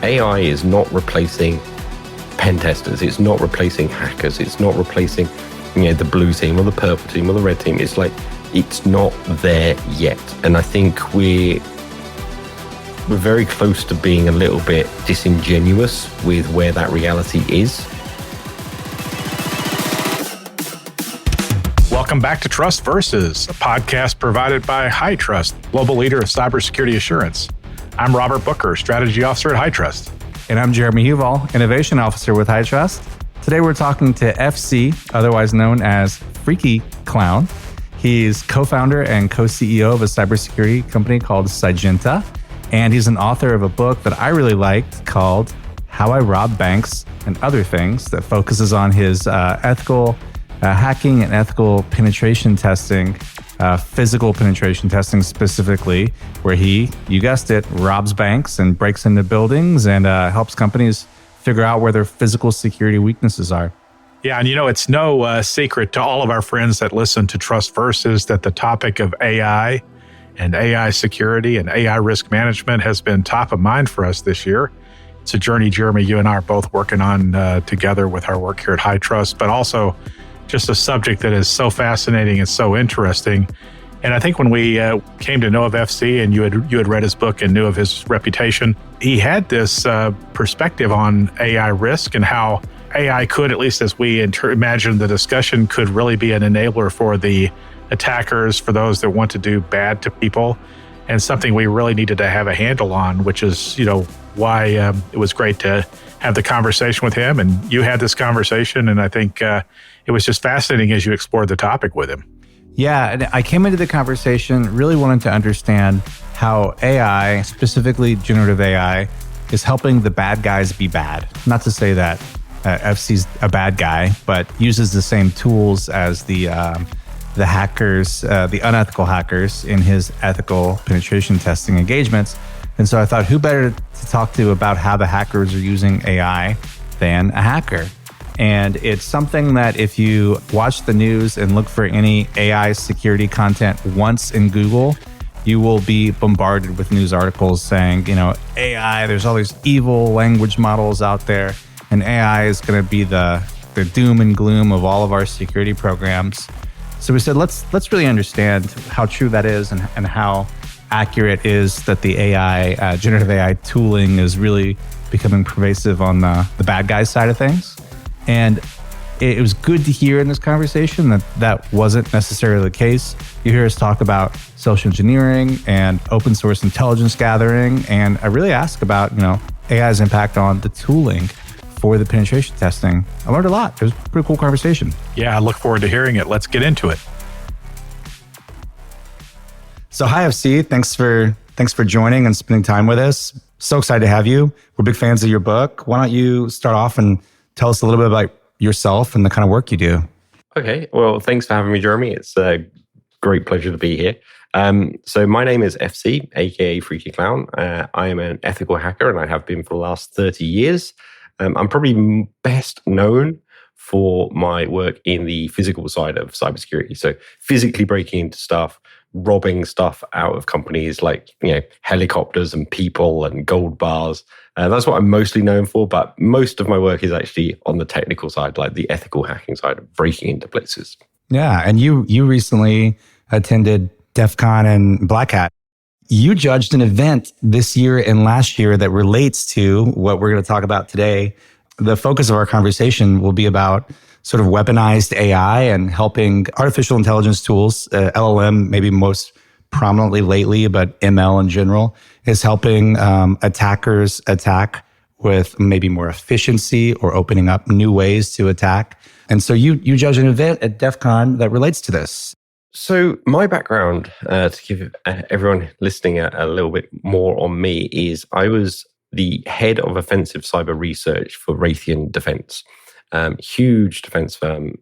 AI is not replacing pen testers. It's not replacing hackers. It's not replacing, the blue team or the purple team or the red team. It's like, it's not there yet. And I think we're very close to being a little bit disingenuous with where that reality is. Welcome back to Trust Versus, a podcast provided by HighTrust, global leader of cybersecurity assurance. I'm Robert Booker, strategy officer at HighTrust. And I'm Jeremy Huval, innovation officer with HighTrust. Today we're talking to FC, otherwise known as Freaky Clown. He's co-founder and co-CEO of a cybersecurity company called Syngenta. And he's an author of a book that I really liked called How I Rob Banks and Other Things, that focuses on his ethical hacking and ethical penetration testing, physical penetration testing specifically, where he, you guessed it, robs banks and breaks into buildings and helps companies figure out where their physical security weaknesses are. Yeah, and it's no secret to all of our friends that listen to Trust Versus that the topic of AI and AI security and AI risk management has been top of mind for us this year. It's a journey, Jeremy, you and I are both working on together with our work here at HighTrust, but also just a subject that is so fascinating and so interesting. And I think when we came to know of FC and you had read his book and knew of his reputation, he had this perspective on AI risk and how AI could, at least as we imagine the discussion, could really be an enabler for the attackers, for those that want to do bad to people, and something we really needed to have a handle on, which is, why it was great to have the conversation with him. And you had this conversation, and I think it was just fascinating as you explored the topic with him. Yeah, and I came into the conversation really wanting to understand how AI, specifically generative AI, is helping the bad guys be bad. Not to say that FC's a bad guy, but uses the same tools as the hackers, the unethical hackers in his ethical penetration testing engagements. And so I thought, who better to talk to about how the hackers are using AI than a hacker? And it's something that if you watch the news and look for any AI security content once in Google, you will be bombarded with news articles saying, AI, there's all these evil language models out there, and AI is going to be the doom and gloom of all of our security programs. So we said, let's really understand how true that is and how accurate is that the AI, generative AI tooling is really becoming pervasive on the bad guys side of things. And it was good to hear in this conversation that wasn't necessarily the case. You hear us talk about social engineering and open source intelligence gathering. And I really ask about, AI's impact on the tooling for the penetration testing. I learned a lot. It was a pretty cool conversation. Yeah, I look forward to hearing it. Let's get into it. So hi, FC. Thanks for joining and spending time with us. So excited to have you. We're big fans of your book. Why don't you start off and tell us a little bit about yourself and the kind of work you do? Okay. Well, thanks for having me, Jeremy. It's a great pleasure to be here. So my name is FC, aka Freaky Clown. I am an ethical hacker, and I have been for the last 30 years. I'm probably best known for my work in the physical side of cybersecurity. So physically breaking into stuff, robbing stuff out of companies like, helicopters and people and gold bars. That's what I'm mostly known for, but most of my work is actually on the technical side, like the ethical hacking side of breaking into places. Yeah, and you recently attended Defcon and BlackHat. You judged an event this year and last year that relates to what we're going to talk about today. The focus of our conversation will be about sort of weaponized AI and helping artificial intelligence tools, LLM maybe most prominently lately, but ML in general, is helping attackers attack with maybe more efficiency or opening up new ways to attack. And so you judge an event at DEF CON that relates to this. So my background, to give everyone listening a little bit more on me, is I was the head of offensive cyber research for Raytheon Defense. Huge defense firm,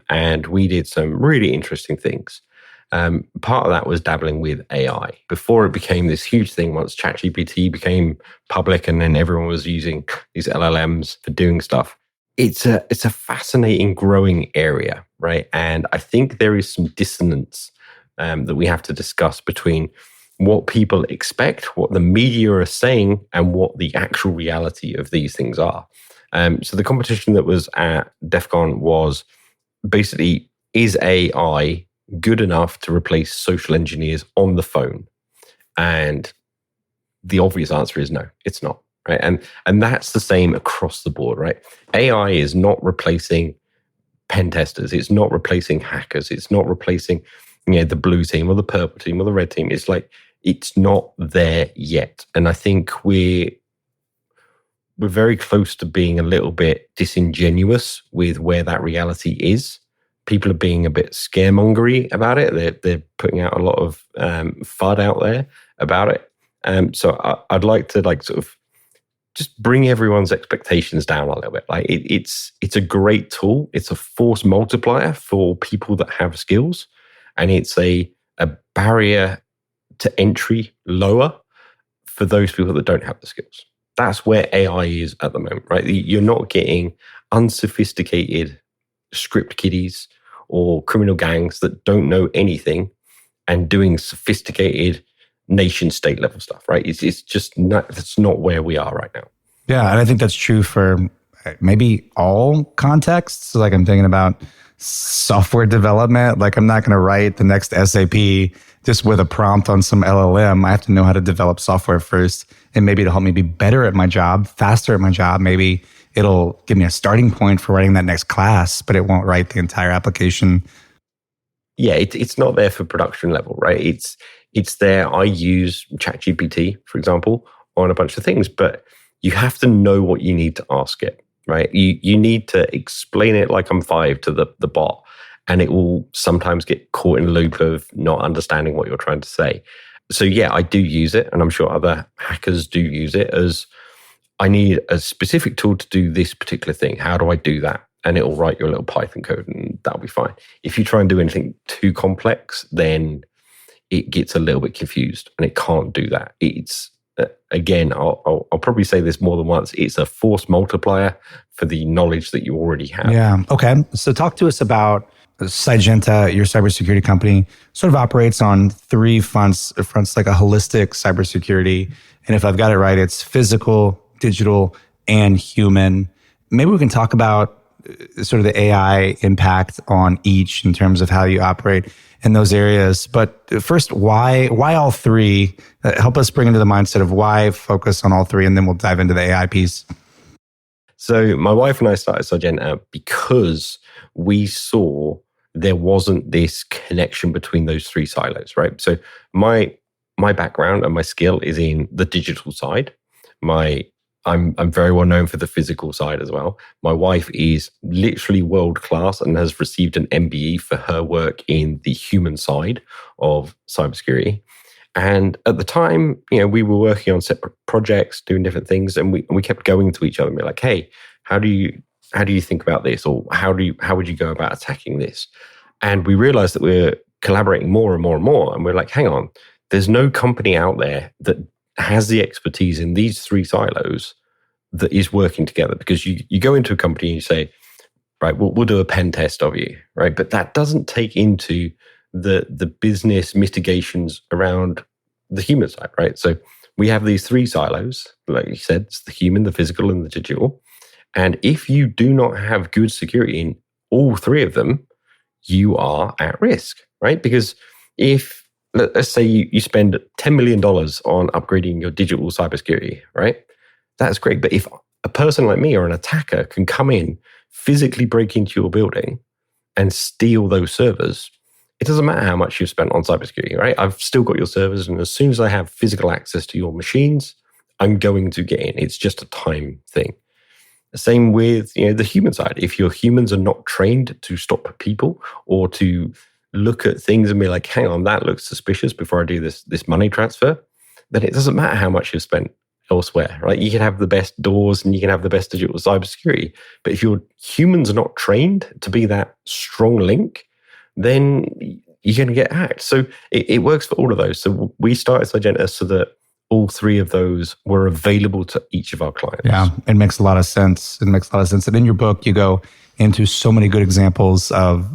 and we did some really interesting things. Part of that was dabbling with AI before it became this huge thing. Once ChatGPT became public, and then everyone was using these LLMs for doing stuff. It's a fascinating, growing area, right? And I think there is some dissonance that we have to discuss between, what people expect, what the media are saying, and what the actual reality of these things are. So the competition that was at Defcon was basically, is AI good enough to replace social engineers on the phone? And the obvious answer is no, it's not. Right. And that's the same across the board, right? AI is not replacing pen testers. It's not replacing hackers. It's not replacing, the blue team or the purple team or the red team. It's like, it's not there yet. And I think we're very close to being a little bit disingenuous with where that reality is. People are being a bit scaremongery about it. They're putting out a lot of FUD out there about it. So I'd like to sort of just bring everyone's expectations down a little bit. Like it's a great tool. It's a force multiplier for people that have skills, and it's a barrier to entry lower for those people that don't have the skills. That's where AI is at the moment, right? You're not getting unsophisticated script kiddies or criminal gangs that don't know anything and doing sophisticated nation state level stuff, right? It's just not, that's not where we are right now. Yeah, and I think that's true for maybe all contexts. Like I'm thinking about software development. Like I'm not going to write the next SAP just with a prompt on some LLM. I have to know how to develop software first, and maybe it'll help me be better at my job, faster at my job. Maybe it'll give me a starting point for writing that next class, but it won't write the entire application. Yeah, it's not there for production level, right? It's there. I use ChatGPT, for example, on a bunch of things, but you have to know what you need to ask it, right? You need to explain it like I'm five to the bot, and it will sometimes get caught in a loop of not understanding what you're trying to say. So yeah, I do use it, and I'm sure other hackers do use it as, I need a specific tool to do this particular thing. How do I do that? And it'll write your little Python code, and that'll be fine. If you try and do anything too complex, then it gets a little bit confused, and it can't do that. It's again, I'll probably say this more than once. It's a force multiplier for the knowledge that you already have. Yeah. Okay. So talk to us about Sygenta, your cybersecurity company. Sort of operates on three fronts, like a holistic cybersecurity. And if I've got it right, it's physical, digital, and human. Maybe we can talk about sort of the AI impact on each in terms of how you operate in those areas. But first, why all three? Help us bring into the mindset of why focus on all three, and then we'll dive into the AI piece. So my wife and I started Sygenta because we saw there wasn't this connection between those three silos, right? So my background and my skill is in the digital side. I'm very well known for the physical side as well. My wife is literally world class and has received an MBE for her work in the human side of cybersecurity. And at the time, we were working on separate projects, doing different things, and we kept going to each other and be like, "Hey, how do you think about this, or how would you go about attacking this?" And we realized that we're collaborating more and more and more, and we're like, "Hang on, there's no company out there that has the expertise in these three silos that is working together." Because you go into a company and you say, right, we'll do a pen test of you, right? But that doesn't take into the business mitigations around the human side, right? So we have these three silos, like you said, it's the human, the physical, and the digital. And if you do not have good security in all three of them, you are at risk, right? Because if, let's say you spend $10 million on upgrading your digital cybersecurity, right? That's great. But if a person like me or an attacker can come in, physically break into your building and steal those servers, it doesn't matter how much you've spent on cybersecurity, right? I've still got your servers, and as soon as I have physical access to your machines, I'm going to get in. It's just a time thing. Same with the human side. If your humans are not trained to stop people or to look at things and be like, "Hang on, that looks suspicious before I do this money transfer," then it doesn't matter how much you've spent elsewhere, right? You can have the best doors and you can have the best digital cybersecurity, but if your humans are not trained to be that strong link, then you're going to get hacked. So it works for all of those. So we started Sygenta so that all three of those were available to each of our clients. Yeah, it makes a lot of sense. And in your book, you go into so many good examples of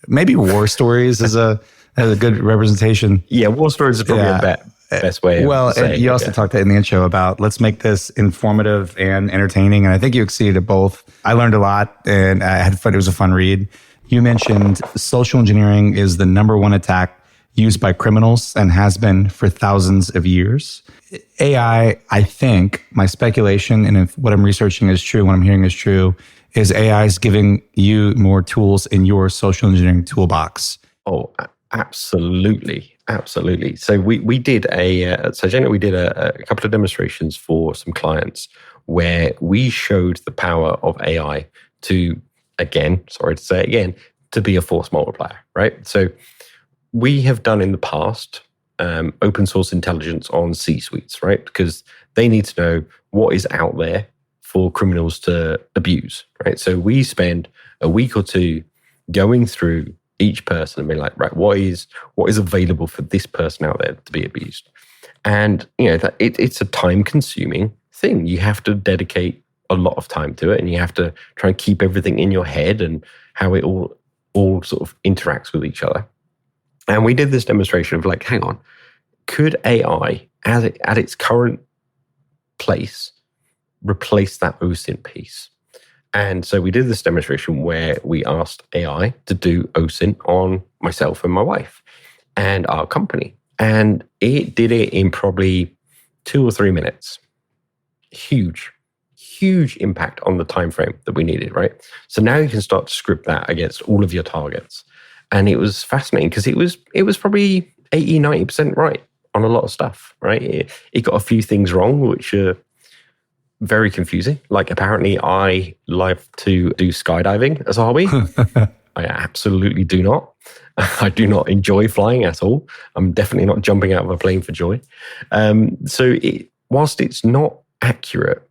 maybe war stories as a good representation. Yeah, war stories is probably a bet. best way well, of saying and you also talked in the intro about let's make this informative and entertaining. And I think you exceeded at both. I learned a lot and I had fun. It was a fun read. You mentioned social engineering is the number one attack used by criminals and has been for thousands of years. AI, I think, my speculation, and if what I'm researching is true, what I'm hearing is true, is AI is giving you more tools in your social engineering toolbox. Oh, absolutely. Absolutely. So we did a couple of demonstrations for some clients where we showed the power of AI to, again, sorry to say it again, to be a force multiplier, right? So we have done in the past open source intelligence on C-suites, right? Because they need to know what is out there for criminals to abuse, right? So we spend a week or two going through each person and being like, right, what is available for this person out there to be abused? And it's a time-consuming thing. You have to dedicate a lot of time to it, and you have to try and keep everything in your head and how it all sort of interacts with each other. And we did this demonstration of like, hang on, could AI at its current place replace that OSINT piece? And so we did this demonstration where we asked AI to do OSINT on myself and my wife and our company. And it did it in probably 2 or 3 minutes. Huge impact on the time frame that we needed, right? So now you can start to script that against all of your targets. And it was fascinating because it was probably 80, 90% right on a lot of stuff, right? It got a few things wrong, which are very confusing. Like apparently I like to do skydiving as a hobby. I absolutely do not. I do not enjoy flying at all. I'm definitely not jumping out of a plane for joy. So whilst it's not accurate,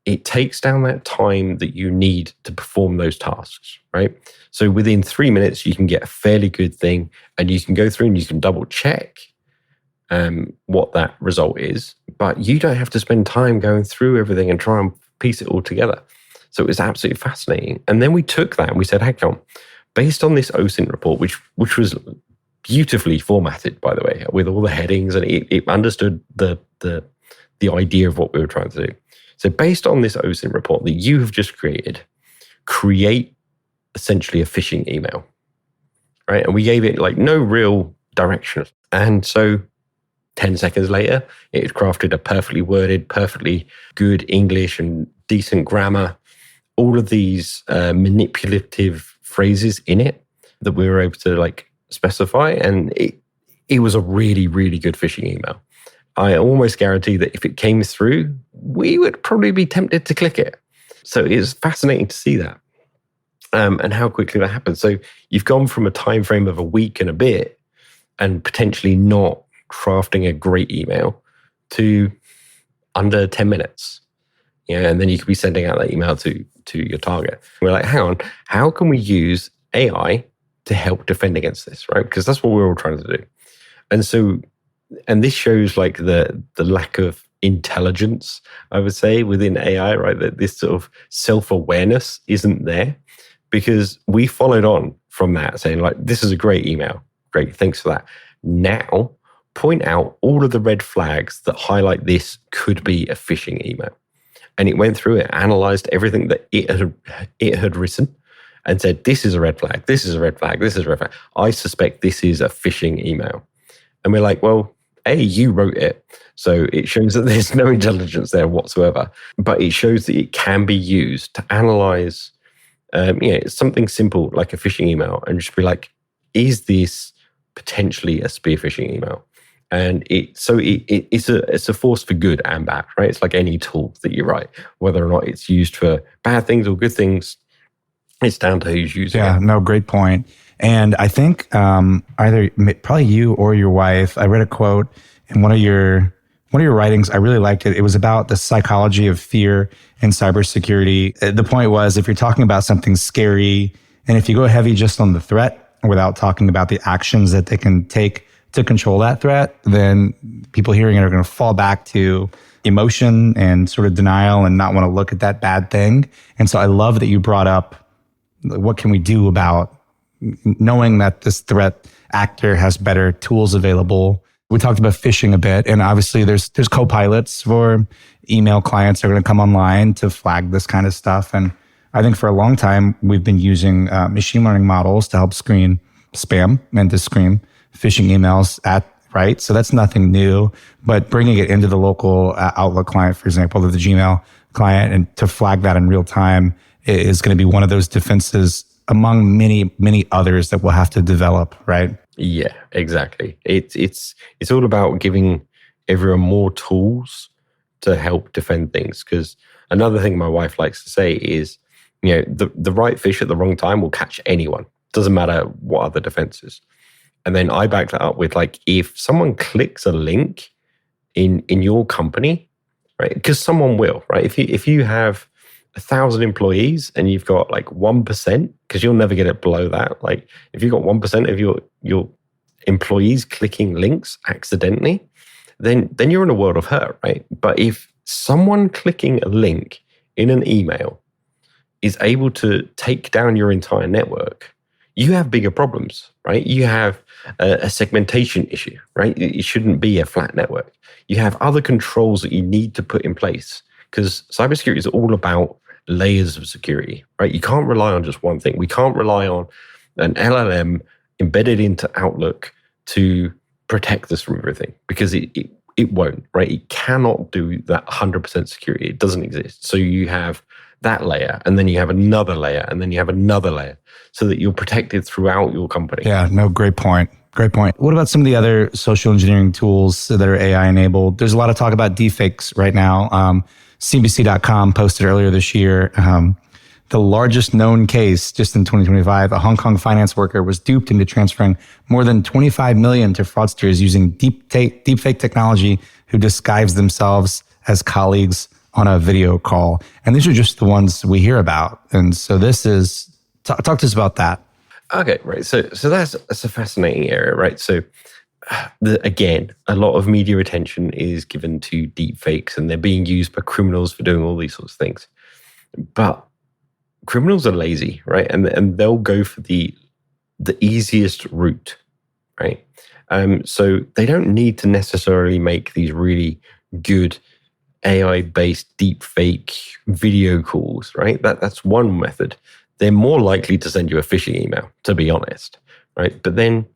it takes down that time that you need to perform those tasks, right? So within 3 minutes, you can get a fairly good thing, and you can go through and you can double check what that result is, but you don't have to spend time going through everything and try and piece it all together. So it was absolutely fascinating. And then we took that and we said, heck on, based on this OSINT report, which was beautifully formatted, by the way, with all the headings, and it understood the idea of what we were trying to do. So based on this OSINT report that you have just created, create essentially a phishing email, right? And we gave it like no real direction. And so 10 seconds later, it had crafted a perfectly worded, perfectly good English and decent grammar, all of these manipulative phrases in it that we were able to like specify. And it was a really, really good phishing email. I almost guarantee that if it came through, we would probably be tempted to click it. So it's fascinating to see that and how quickly that happens. So you've gone from a time frame of a week and a bit and potentially not crafting a great email to under 10 minutes. And then you could be sending out that email to your target. We're like, hang on, how can we use AI to help defend against this, right? Because that's what we're all trying to do. And this shows like the lack of intelligence, I would say, within AI, right? That this sort of self-awareness isn't there, because we followed on from that saying like, this is a great email. Great, thanks for that. Now, point out all of the red flags that highlight this could be a phishing email. And it went through it, analyzed everything that it had written and said, this is a red flag, this is a red flag, this is a red flag. I suspect this is a phishing email. And we're like, well, you wrote it, so it shows that there's no intelligence there whatsoever. But it shows that it can be used to analyze something simple like a phishing email and just be like, is this potentially a spear phishing email? And it's a force for good and bad, right? It's like any tool that you write, whether or not it's used for bad things or good things, it's down to who's using it. Yeah, no, great point. And I think either probably you or your wife, I read a quote in one of your writings. I really liked it. It was about the psychology of fear in cybersecurity. The point was, if you're talking about something scary, and if you go heavy just on the threat without talking about the actions that they can take to control that threat, then people hearing it are going to fall back to emotion and sort of denial and not want to look at that bad thing. And so I love that you brought up, what can we do about knowing that this threat actor has better tools available We talked about phishing a bit, and obviously there's co-pilots for email clients that are going to come online to flag this kind of stuff. And I think for a long time, we've been using machine learning models to help screen spam and to screen phishing emails right? So that's nothing new, but bringing it into the local Outlook client, for example, to the Gmail client, and to flag that in real time is going to be one of those defenses among many, many others that we'll have to develop, right? Yeah, exactly. It's all about giving everyone more tools to help defend things. Because another thing my wife likes to say is, the right fish at the wrong time will catch anyone. Doesn't matter what other defenses. And then I back that up with, like, if someone clicks a link in your company, right? Because someone will, right? If you have 1,000 employees and you've got like 1%, because you'll never get it below that. Like, if you've got 1% of your employees clicking links accidentally, then you're in a world of hurt, right? But if someone clicking a link in an email is able to take down your entire network, you have bigger problems, right? You have a segmentation issue, right? It shouldn't be a flat network. You have other controls that you need to put in place, because cybersecurity is all about layers of security, right? You can't rely on just one thing. We can't rely on an LLM embedded into Outlook to protect us from everything, because it won't, right? It cannot do that 100% security. It doesn't exist. So you have that layer, and then you have another layer, and then you have another layer, so that you're protected throughout your company. Yeah, no, great point. Great point. What about some of the other social engineering tools that are AI enabled? There's a lot of talk about deepfakes right now. CNBC.com posted earlier this year, the largest known case just in 2025, a Hong Kong finance worker was duped into transferring more than 25 million to fraudsters using deepfake technology who disguised themselves as colleagues on a video call. And these are just the ones we hear about. And so this is, talk to us about that. Okay, right. So that's a fascinating area, right? So again, a lot of media attention is given to deep fakes, and they're being used by criminals for doing all these sorts of things. But criminals are lazy, right? And they'll go for the easiest route, right? So they don't need to necessarily make these really good AI-based deep fake video calls, right? That's one method. They're more likely to send you a phishing email, to be honest, right? But then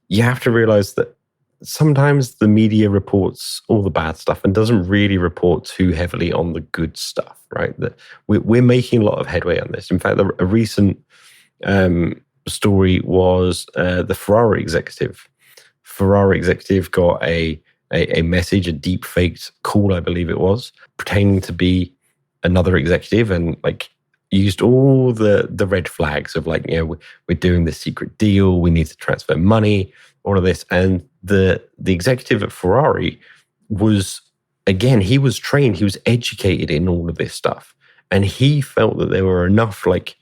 you have to realize that sometimes the media reports all the bad stuff and doesn't really report too heavily on the good stuff, right? That we're making a lot of headway on this. In fact, a recent story was the Ferrari executive. Ferrari executive got a message, a deep faked call, I believe it was, pretending to be another executive, and like used all the red flags of like, we're doing this secret deal, we need to transfer money, all of this. And the executive at Ferrari was, again, he was trained, he was educated in all of this stuff. And he felt that there were enough like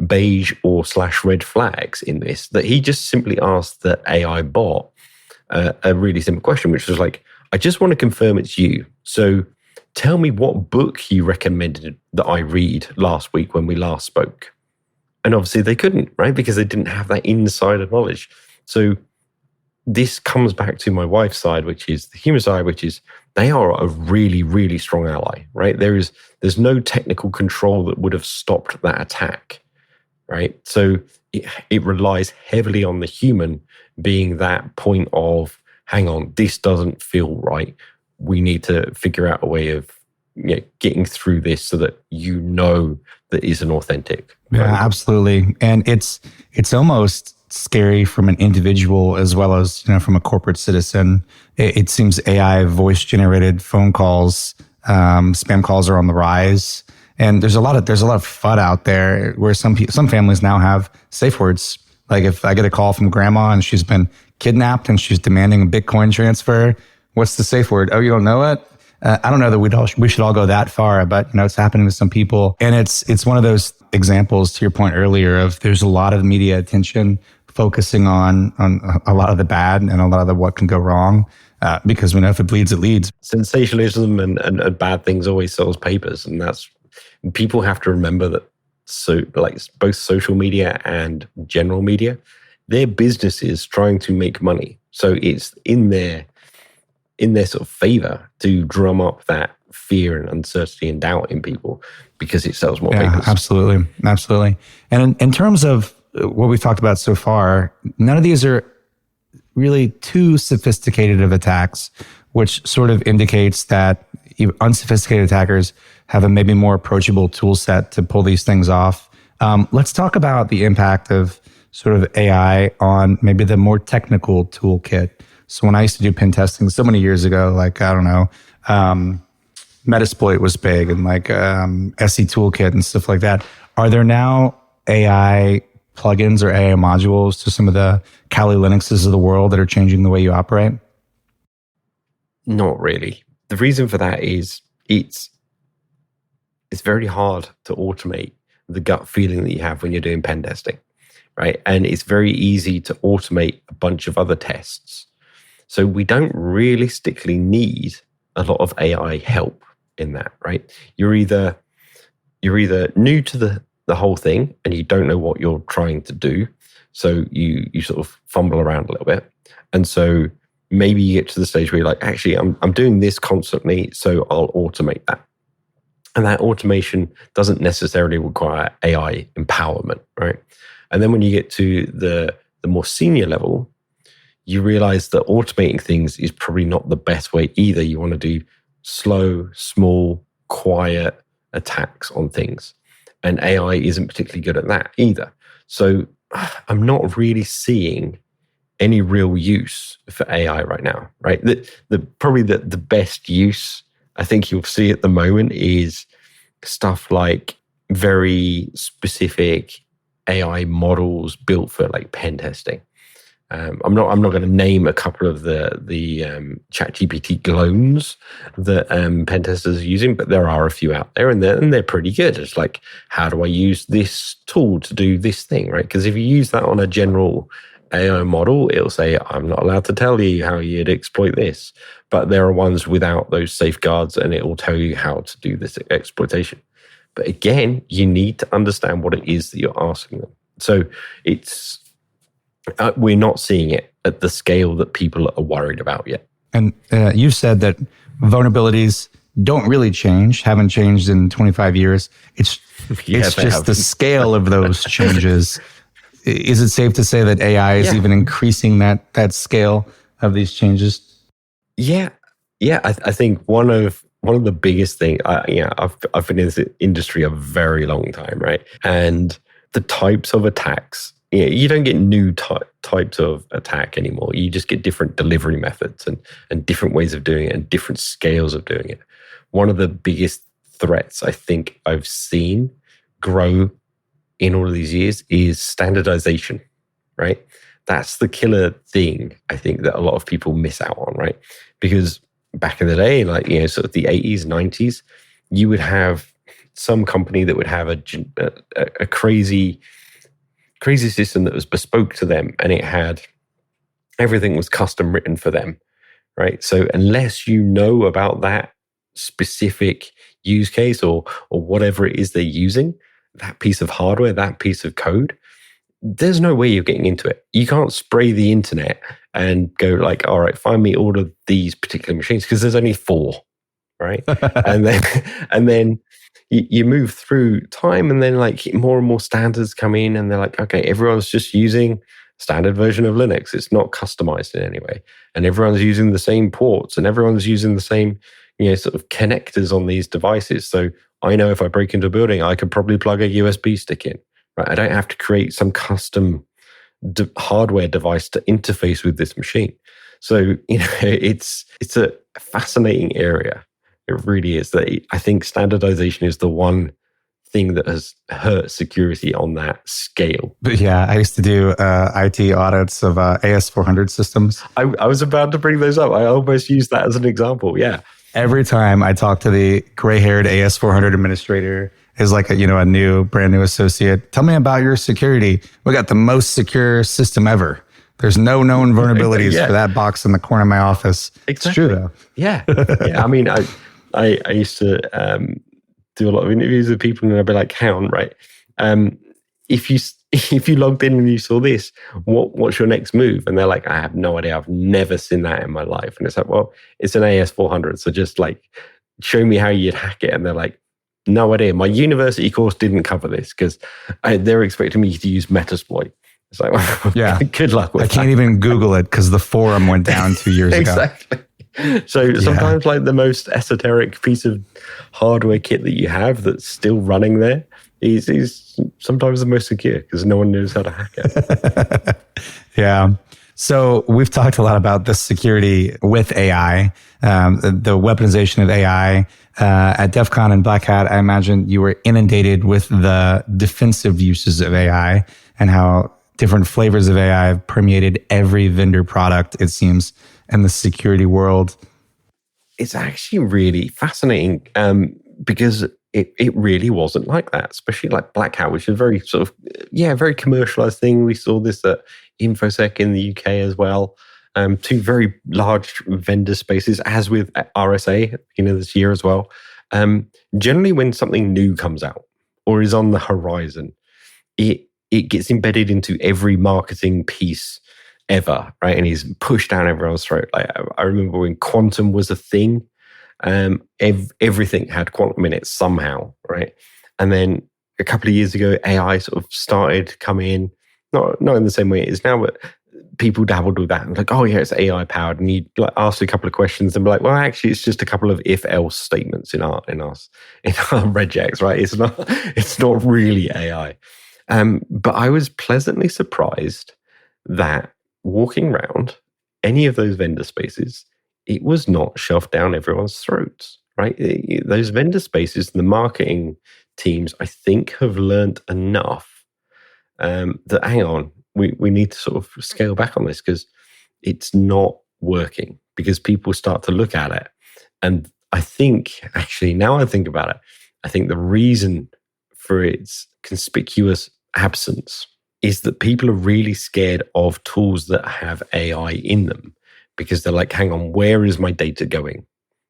beige or / red flags in this that he just simply asked the AI bot a really simple question, which was like, I just want to confirm it's you. So tell me what book you recommended that I read last week when we last spoke. And obviously they couldn't, right? Because they didn't have that insider knowledge. So this comes back to my wife's side, which is the human side, which is they are a really, really strong ally, right? There's no technical control that would have stopped that attack, right? So it relies heavily on the human being that point of, hang on, this doesn't feel right. We need to figure out a way of getting through this so that that isn't authentic. Right? Yeah, absolutely. And it's almost scary from an individual as well as from a corporate citizen. It seems AI voice generated phone calls, spam calls are on the rise, and there's a lot of FUD out there where some families now have safe words. Like if I get a call from grandma and she's been kidnapped and she's demanding a Bitcoin transfer, what's the safe word? Oh, you don't know it? I don't know that we should all go that far, but it's happening to some people. And it's one of those examples, to your point earlier, of there's a lot of media attention focusing on a lot of the bad and a lot of the what can go wrong, because we know if it bleeds, it leads. Sensationalism and bad things always sells papers. And people have to remember that. So like both social media and general media, their business is trying to make money. So it's in their in their sort of favor to drum up that fear and uncertainty and doubt in people because it sells more papers. Absolutely. Absolutely. And in terms of what we've talked about so far, none of these are really too sophisticated of attacks, which sort of indicates that unsophisticated attackers have a maybe more approachable tool set to pull these things off. Let's talk about the impact of sort of AI on maybe the more technical toolkit. So when I used to do pen testing so many years ago, like, I don't know, Metasploit was big and like SE Toolkit and stuff like that. Are there now AI plugins or AI modules to some of the Kali Linuxes of the world that are changing the way you operate? Not really. The reason for that is it's very hard to automate the gut feeling that you have when you're doing pen testing, right? And it's very easy to automate a bunch of other tests. So we don't realistically need a lot of AI help in that, right? You're either new to the whole thing and you don't know what you're trying to do. So you sort of fumble around a little bit. And so maybe you get to the stage where you're like, actually, I'm doing this constantly, so I'll automate that. And that automation doesn't necessarily require AI empowerment, right? And then when you get to the more senior level, you realize that automating things is probably not the best way either. You want to do slow, small, quiet attacks on things. And AI isn't particularly good at that either. So I'm not really seeing any real use for AI right now, right? Probably the best use I think you'll see at the moment is stuff like very specific AI models built for like pen testing. I'm not going to name a couple of the ChatGPT clones that pen testers are using, but there are a few out there, and they're pretty good. It's like, how do I use this tool to do this thing, right? Because if you use that on a general AI model, it'll say, I'm not allowed to tell you how you'd exploit this. But there are ones without those safeguards, and it will tell you how to do this exploitation. But again, you need to understand what it is that you're asking them. So we're not seeing it at the scale that people are worried about yet. And you said that vulnerabilities don't really change, haven't changed in 25 years. It's just the scale of those changes. Is it safe to say that AI is even increasing that scale of these changes? Yeah. I think one of the biggest things. I've been in this industry a very long time, right? And the types of attacks. You don't get new types of attack anymore. You just get different delivery methods and different ways of doing it and different scales of doing it. One of the biggest threats I think I've seen grow in all of these years is standardization, right? That's the killer thing I think that a lot of people miss out on, right? Because back in the day, like, sort of the 80s, 90s, you would have some company that would have a crazy system that was bespoke to them, and it had everything was custom written for them, right? So unless you know about that specific use case or whatever it is they're using, that piece of hardware, that piece of code, there's no way you're getting into it. You can't spray the internet and go like, all right, find me all of these particular machines, because there's only 4, right? and then you move through time, and then like more and more standards come in, and they're like, okay, everyone's just using standard version of Linux. It's not customized in any way, and everyone's using the same ports, and everyone's using the same sort of connectors on these devices. So I know if I break into a building, I could probably plug a USB stick in. Right? I don't have to create some custom hardware device to interface with this machine. So it's a fascinating area. It really is. That I think standardization is the one thing that has hurt security on that scale. But yeah, I used to do IT audits of AS400 systems. I was about to bring those up. I almost used that as an example. Yeah. Every time I talk to the gray-haired AS400 administrator, is like a brand new associate. Tell me about your security. We got the most secure system ever. There's no known vulnerabilities for that box in the corner of my office. Exactly. It's true though. Yeah. I mean, I used to do a lot of interviews with people, and I'd be like, hang on, right? if you logged in and you saw this, what's your next move? And they're like, I have no idea. I've never seen that in my life. And it's like, well, it's an AS400. So just like, show me how you'd hack it. And they're like, no idea. My university course didn't cover this because they're expecting me to use Metasploit. It's like, well, yeah, good luck with that. I can't even Google it because the forum went down 2 years exactly. ago. So sometimes like the most esoteric piece of hardware kit that you have that's still running there is sometimes the most secure because no one knows how to hack it. Yeah. So we've talked a lot about the security with AI, the weaponization of AI. At Defcon and BlackHat, I imagine you were inundated with the defensive uses of AI and how different flavors of AI have permeated every vendor product, it seems, in the security world. It's actually really fascinating because it really wasn't like that, especially like BlackHat, which is a very sort of, very commercialized thing. We saw this at InfoSec in the UK as well. Two very large vendor spaces, as with RSA at the beginning of this year as well. Generally, when something new comes out or is on the horizon, it gets embedded into every marketing piece ever, right? And he's pushed down everyone's throat. Like I remember when quantum was a thing, everything had quantum in it somehow, right? And then a couple of years ago, AI sort of started coming in, not in the same way it is now, but people dabbled with that and like, oh yeah, it's AI powered. And you like ask a couple of questions and be like, well, actually, it's just a couple of if-else statements in our regex, right? It's not really AI. But I was pleasantly surprised that walking around any of those vendor spaces, it was not shoved down everyone's throats, right? Those vendor spaces, the marketing teams, I think, have learned enough that, hang on, we need to sort of scale back on this because it's not working, because people start to look at it. And I think, actually, now I think about it, I think the reason for its conspicuous absence is that people are really scared of tools that have AI in them because they're like, hang on, where is my data going?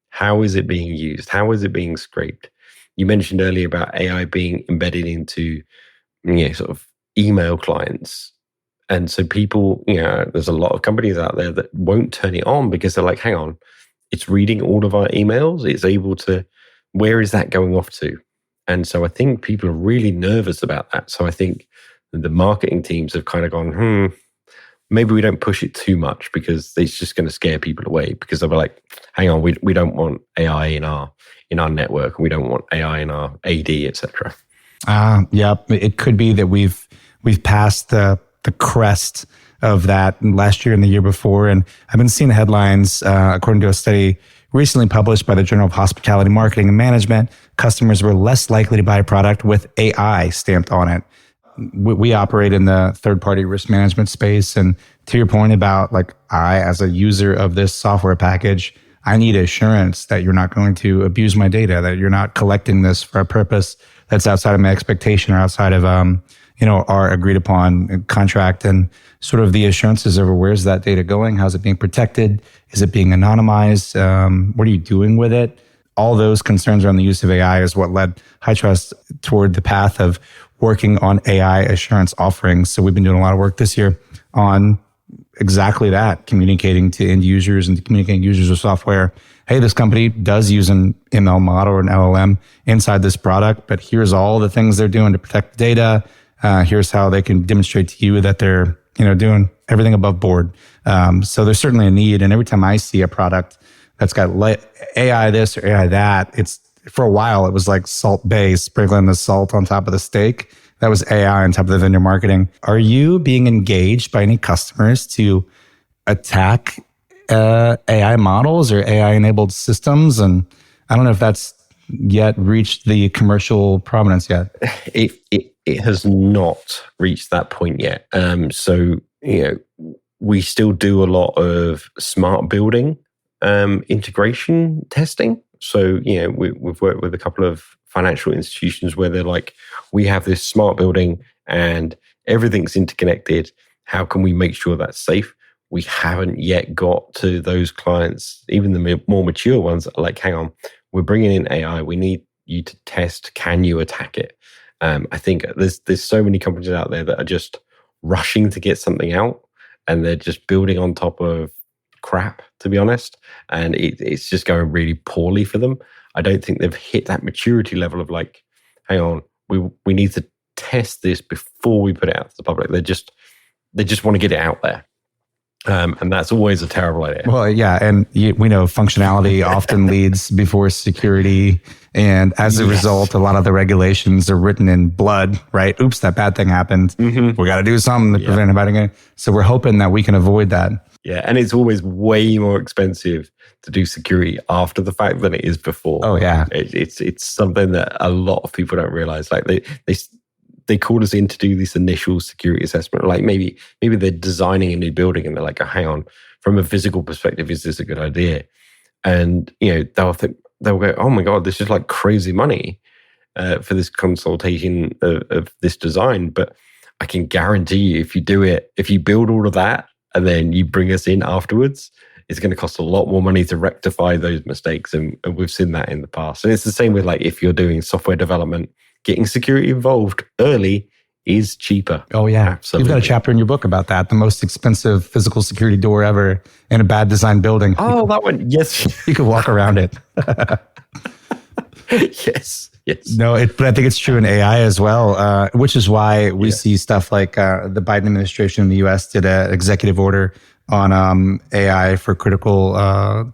How is it being used? How is it being scraped? You mentioned earlier about AI being embedded into sort of email clients. And so people, there's a lot of companies out there that won't turn it on because they're like, hang on, it's reading all of our emails. It's able to, where is that going off to? And so I think people are really nervous about that. So I think the marketing teams have kind of gone, maybe we don't push it too much because it's just going to scare people away, because they'll be like, hang on, we don't want AI in our network. We don't want AI in our AD, etc. Yeah, it could be that we've passed the crest of that last year and the year before. And I've been seeing headlines, according to a study recently published by the Journal of Hospitality Marketing and Management, customers were less likely to buy a product with AI stamped on it. We operate in the third-party risk management space. And to your point about, like, I, as a user of this software package, I need assurance that you're not going to abuse my data, that you're not collecting this for a purpose that's outside of my expectation or outside of, our agreed upon contract, and sort of the assurances over where's that data going? How's it being protected? Is it being anonymized? What are you doing with it? All those concerns around the use of AI is what led HighTrust toward the path of working on AI assurance offerings. So we've been doing a lot of work this year on exactly that, communicating to end users and communicating users of software. Hey, this company does use an ML model or an LLM inside this product, but here's all the things they're doing to protect the data. Here's how they can demonstrate to you that they're, doing everything above board. So there's certainly a need. And every time I see a product that's got AI this or AI that, it's, for a while, it was like Salt Bae, sprinkling the salt on top of the steak. That was AI on top of the vendor marketing. Are you being engaged by any customers to attack AI models or AI-enabled systems? And I don't know if that's yet reached the commercial prominence yet. It has not reached that point yet. So we still do a lot of smart building integration testing. So, we've worked with a couple of financial institutions where they're like, we have this smart building and everything's interconnected. How can we make sure that's safe? We haven't yet got to those clients, even the more mature ones that are like, hang on, we're bringing in AI. We need you to test, can you attack it? I think there's so many companies out there that are just rushing to get something out, and they're just building on top of crap, to be honest, and it's just going really poorly for them. I don't think they've hit that maturity level of like, hang on, we need to test this before we put it out to the public. They just want to get it out there. And that's always a terrible idea. Well, yeah. And we know functionality often leads before security. And as a result, a lot of the regulations are written in blood, right? Oops, that bad thing happened. Mm-hmm. We got to do something to prevent it happening. So we're hoping that we can avoid that. Yeah. And it's always way more expensive to do security after the fact than it is before. Oh, yeah. It's something that a lot of people don't realize. Like they called us in to do this initial security assessment. Like maybe they're designing a new building and they're like, oh, hang on, from a physical perspective, is this a good idea? And they'll go, oh my God, this is like crazy money for this consultation of this design. But I can guarantee you, if you build all of that and then you bring us in afterwards, it's going to cost a lot more money to rectify those mistakes. And we've seen that in the past. And it's the same with like if you're doing software development, getting security involved early is cheaper. Oh, yeah. Absolutely. You've got a chapter in your book about that. The most expensive physical security door ever in a bad design building. Oh, that one. Yes. You could walk around it. Yes. No, but I think it's true in AI as well, which is why we see stuff like the Biden administration in the US did an executive order on AI for critical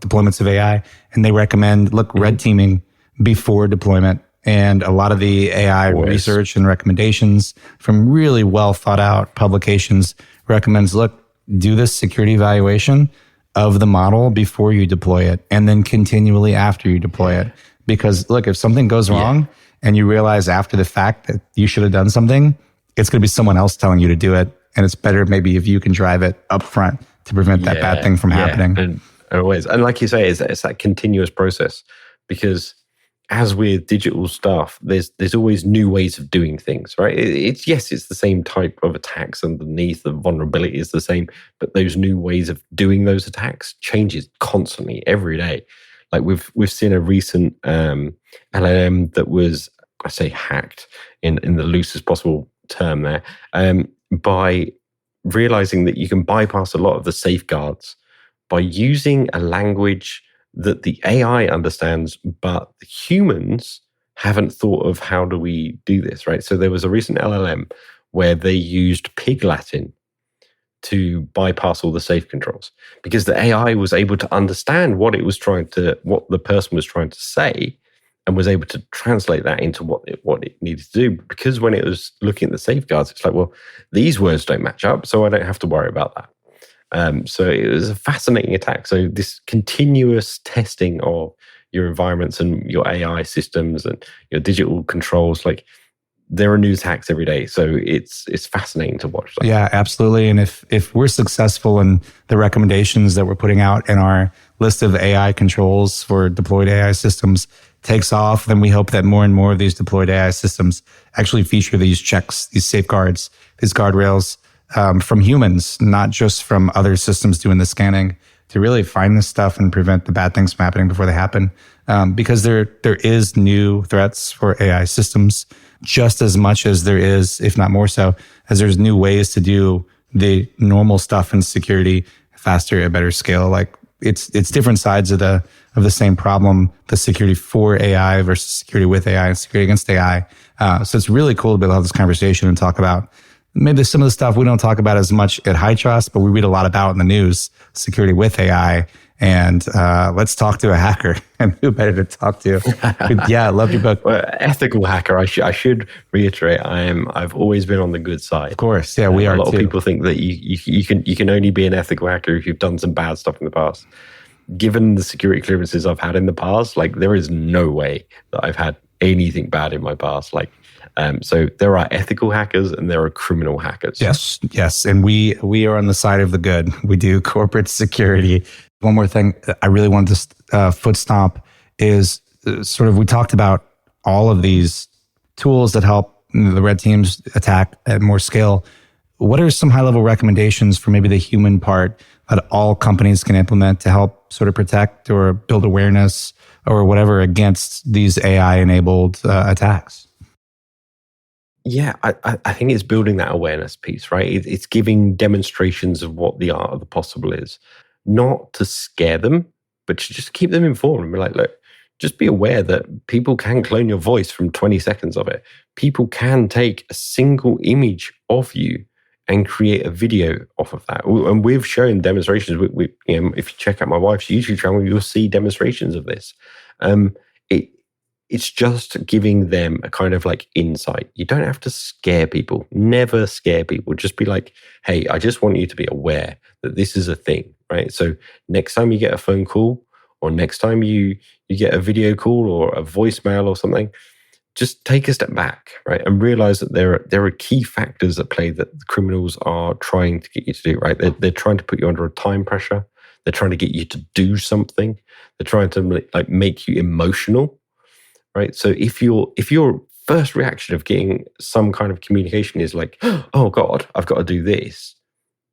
deployments of AI. And they recommend, red teaming before deployment. And a lot of the AI research and recommendations from really well thought out publications recommends, do this security evaluation of the model before you deploy it and then continually after you deploy it. Because if something goes wrong and you realize after the fact that you should have done something, it's going to be someone else telling you to do it. And it's better maybe if you can drive it up front to prevent that bad thing from happening. And always. And like you say, it's that continuous process, because as with digital stuff, there's always new ways of doing things, right? It's the same type of attacks underneath. The vulnerability is the same, but those new ways of doing those attacks changes constantly every day. Like we've seen a recent LLM that was, I say, hacked in the loosest possible term there, by realizing that you can bypass a lot of the safeguards by using a language that the AI understands, but the humans haven't thought of how do we do this, right? So there was a recent LLM where they used Pig Latin to bypass all the safe controls, because the AI was able to understand what the person was trying to say, and was able to translate that into what it needed to do. Because when it was looking at the safeguards, it's like, well, these words don't match up, so I don't have to worry about that. So it was a fascinating attack. So this continuous testing of your environments and your AI systems and your digital controls, like there are new attacks every day. So it's fascinating to watch that. Yeah, absolutely. And if we're successful in the recommendations that we're putting out in our list of AI controls for deployed AI systems takes off, then we hope that more and more of these deployed AI systems actually feature these checks, these safeguards, these guardrails, from humans, not just from other systems doing the scanning, to really find this stuff and prevent the bad things from happening before they happen. Because there is new threats for AI systems, just as much as there is, if not more so, as there's new ways to do the normal stuff in security faster at better scale. Like it's different sides of the same problem, the security for AI versus security with AI and security against AI. So it's really cool to be able to have this conversation and talk about maybe some of the stuff we don't talk about as much at High Trust, but we read a lot about in the news, security with AI. And let's talk to a hacker. And who better to talk to? Yeah, I love your book. Well, ethical hacker. I should reiterate. I've always been on the good side. Of course, yeah, we are. A lot too. of people think that you can only be an ethical hacker if you've done some bad stuff in the past. Given the security clearances I've had in the past, like there is no way that I've had anything bad in my past. Like, so there are ethical hackers and there are criminal hackers. Yes, and we are on the side of the good. We do corporate security. One more thing I really wanted to foot stomp is sort of, we talked about all of these tools that help the red teams attack at more scale. What are some high level recommendations for maybe the human part that all companies can implement to help sort of protect or build awareness or whatever against these AI enabled attacks? Yeah, I think it's building that awareness piece, right? It's giving demonstrations of what the art of the possible is, not to scare them, but to just keep them informed and be like, look, just be aware that people can clone your voice from 20 seconds of it. People can take a single image of you and create a video off of that. And we've shown demonstrations. You know, if you check out my wife's YouTube channel, you'll see demonstrations of this. It's just giving them a kind of like insight. You don't have to scare people. Never scare people. Just be like, hey, I just want you to be aware that this is a thing, right? So next time you get a phone call, or next time you get a video call or a voicemail or something, just take a step back, right? And realize that there are key factors at play that the criminals are trying to get you to do, right? They're trying to put you under a time pressure. They're trying to get you to do something. They're trying to like make you emotional. Right. So if your first reaction of getting some kind of communication is like, oh God, I've got to do this,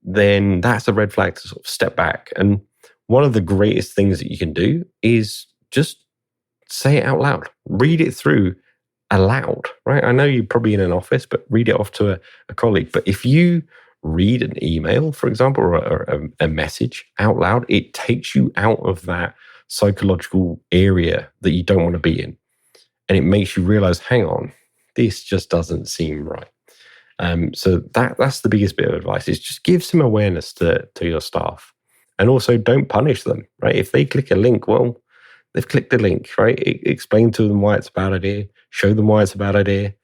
then that's a red flag to sort of step back. And one of the greatest things that you can do is just say it out loud. Read it through aloud, right? I know you're probably in an office, but read it off to a colleague. But if you read an email, for example, or a message out loud, it takes you out of that psychological area that you don't want to be in. And it makes you realize, hang on, this just doesn't seem right. So that's the biggest bit of advice, is just give some awareness to your staff. And also don't punish them, right? If they click a link, well, they've clicked the link, right? Explain to them why it's a bad idea, show them why it's a bad idea,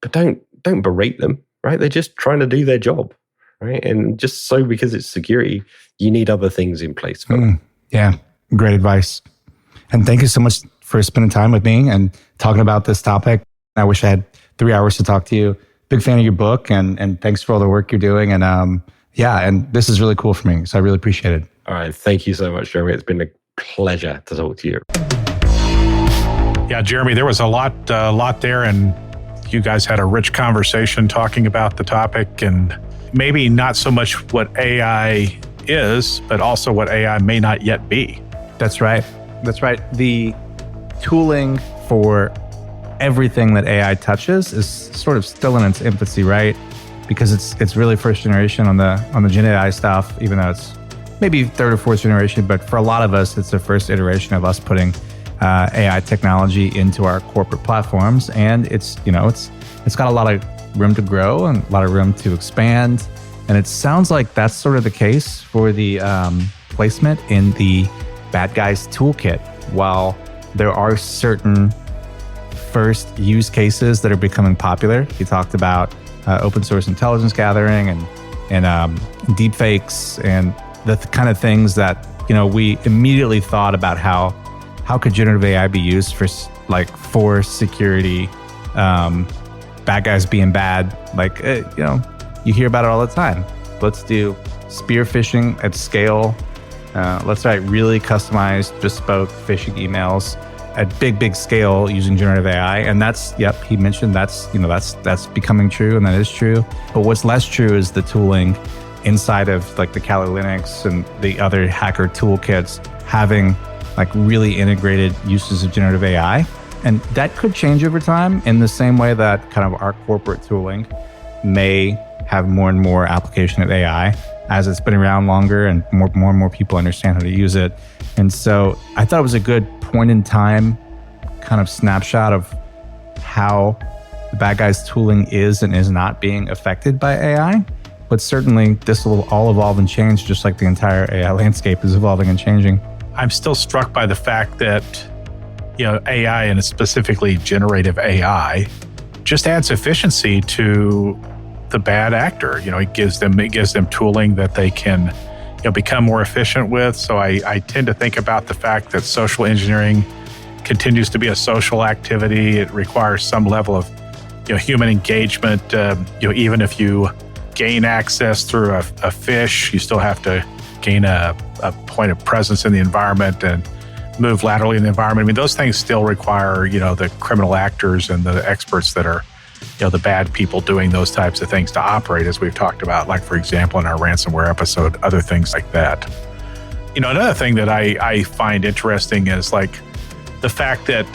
but don't berate them, right? They're just trying to do their job, right? And just so because it's security, you need other things in place for them. Yeah, great advice. And thank you so much for spending time with me and talking about this topic. I wish I had 3 hours to talk to you. Big fan of your book, and thanks for all the work you're doing. And and this is really cool for me, so I really appreciate it. All right, thank you so much, Jeremy. It's been a pleasure to talk to you. Yeah, Jeremy, there was a lot there, and you guys had a rich conversation talking about the topic, and maybe not so much what AI is, but also what AI may not yet be. That's right. The tooling for everything that AI touches is sort of still in its infancy, right? Because it's really first generation on the Gen AI stuff, even though it's maybe third or fourth generation. But for a lot of us, it's the first iteration of us putting AI technology into our corporate platforms, and it's got a lot of room to grow and a lot of room to expand. And it sounds like that's sort of the case for the placement in the Bad Guys Toolkit. While there are certain first use cases that are becoming popular, he talked about open source intelligence gathering and deep fakes and the kind of things that we immediately thought about how could generative AI be used for security, bad guys being bad. You hear about it all the time. Let's do spear phishing at scale. Let's write really customized, bespoke phishing emails at big scale using generative AI. And he mentioned that's becoming true, and that is true. But what's less true is the tooling inside of like the Kali Linux and the other hacker toolkits having like really integrated uses of generative AI. And that could change over time in the same way that kind of our corporate tooling may have more and more application of AI as it's been around longer and more and more people understand how to use it. And so I thought it was a good point in time kind of snapshot of how the Bad Guys tooling is and is not being affected by AI. But certainly this will all evolve and change, just like the entire AI landscape is evolving and changing. I'm still struck by the fact that AI, and specifically generative AI, just adds efficiency to the bad actor. It gives them tooling that they can become more efficient with. So I tend to think about the fact that social engineering continues to be a social activity. It requires some level of human engagement. Even if you gain access through a phish, you still have to gain a point of presence in the environment and move laterally in the environment. I mean, those things still require the criminal actors and the experts that are the bad people doing those types of things to operate, as we've talked about, like, for example, in our ransomware episode, other things like that. Another thing that I find interesting is like the fact that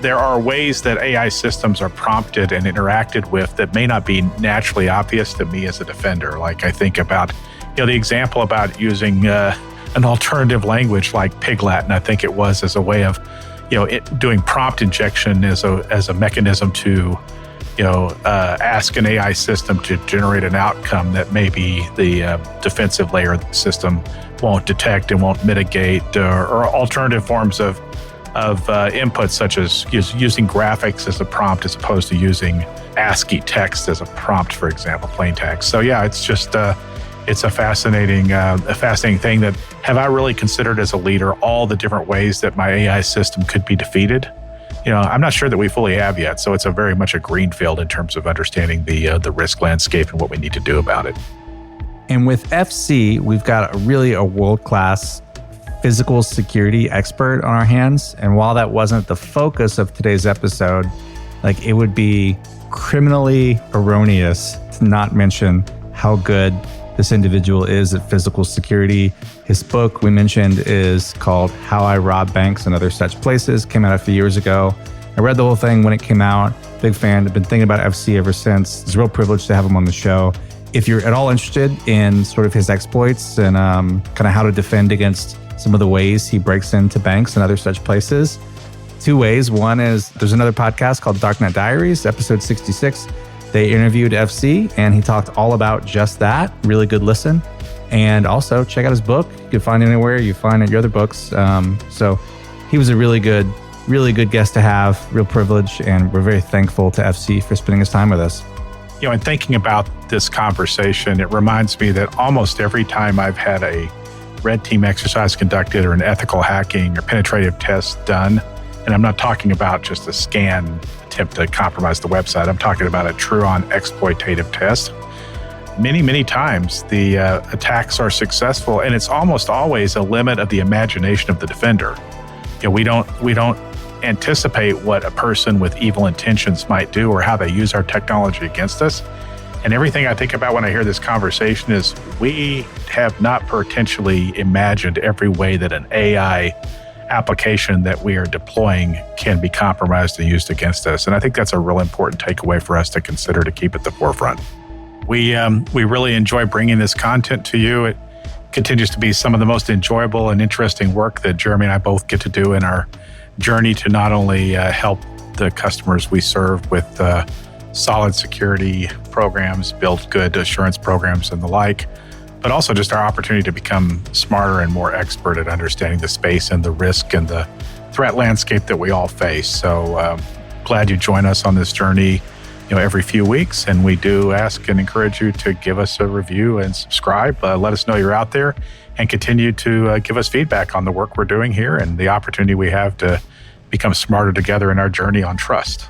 there are ways that AI systems are prompted and interacted with that may not be naturally obvious to me as a defender. Like I think about, the example about using an alternative language like Pig Latin, I think it was, as a way of, doing prompt injection as a mechanism to, ask an AI system to generate an outcome that maybe the defensive layer of the system won't detect and won't mitigate, or alternative forms of inputs, such as using graphics as a prompt as opposed to using ASCII text as a prompt, for example, plain text. So yeah, it's just it's a fascinating thing that have I really considered as a leader all the different ways that my AI system could be defeated. I'm not sure that we fully have yet, so it's a very much a greenfield in terms of understanding the risk landscape and what we need to do about it. And with FC, we've got a world-class physical security expert on our hands. And while that wasn't the focus of today's episode, it would be criminally erroneous to not mention how good this individual is at physical security. His book we mentioned is called How I Rob Banks and Other Such Places. Came out a few years ago. I read the whole thing when it came out. Big fan. I've been thinking about FC ever since. It's a real privilege to have him on the show. If you're at all interested in sort of his exploits and kind of how to defend against some of the ways he breaks into banks and other such places, two ways. One is there's another podcast called Darknet Diaries, episode 66. They interviewed FC and he talked all about just that. Really good listen. And also check out his book. You can find it anywhere you find your other books. So he was a really good guest to have, real privilege. And we're very thankful to FC for spending his time with us. In thinking about this conversation, it reminds me that almost every time I've had a red team exercise conducted or an ethical hacking or penetrative test done, and I'm not talking about just a scan attempt to compromise the website, I'm talking about a true-on exploitative test. Many, many times the attacks are successful, and it's almost always a limit of the imagination of the defender. We don't anticipate what a person with evil intentions might do or how they use our technology against us. And everything I think about when I hear this conversation is we have not potentially imagined every way that an AI application that we are deploying can be compromised and used against us. And I think that's a real important takeaway for us to consider to keep at the forefront. We really enjoy bringing this content to you. It continues to be some of the most enjoyable and interesting work that Jeremy and I both get to do in our journey to not only help the customers we serve with solid security programs, build good assurance programs and the like, but also just our opportunity to become smarter and more expert at understanding the space and the risk and the threat landscape that we all face. So glad you join us on this journey every few weeks. And we do ask and encourage you to give us a review and subscribe. Let us know you're out there and continue to give us feedback on the work we're doing here and the opportunity we have to become smarter together in our journey on trust.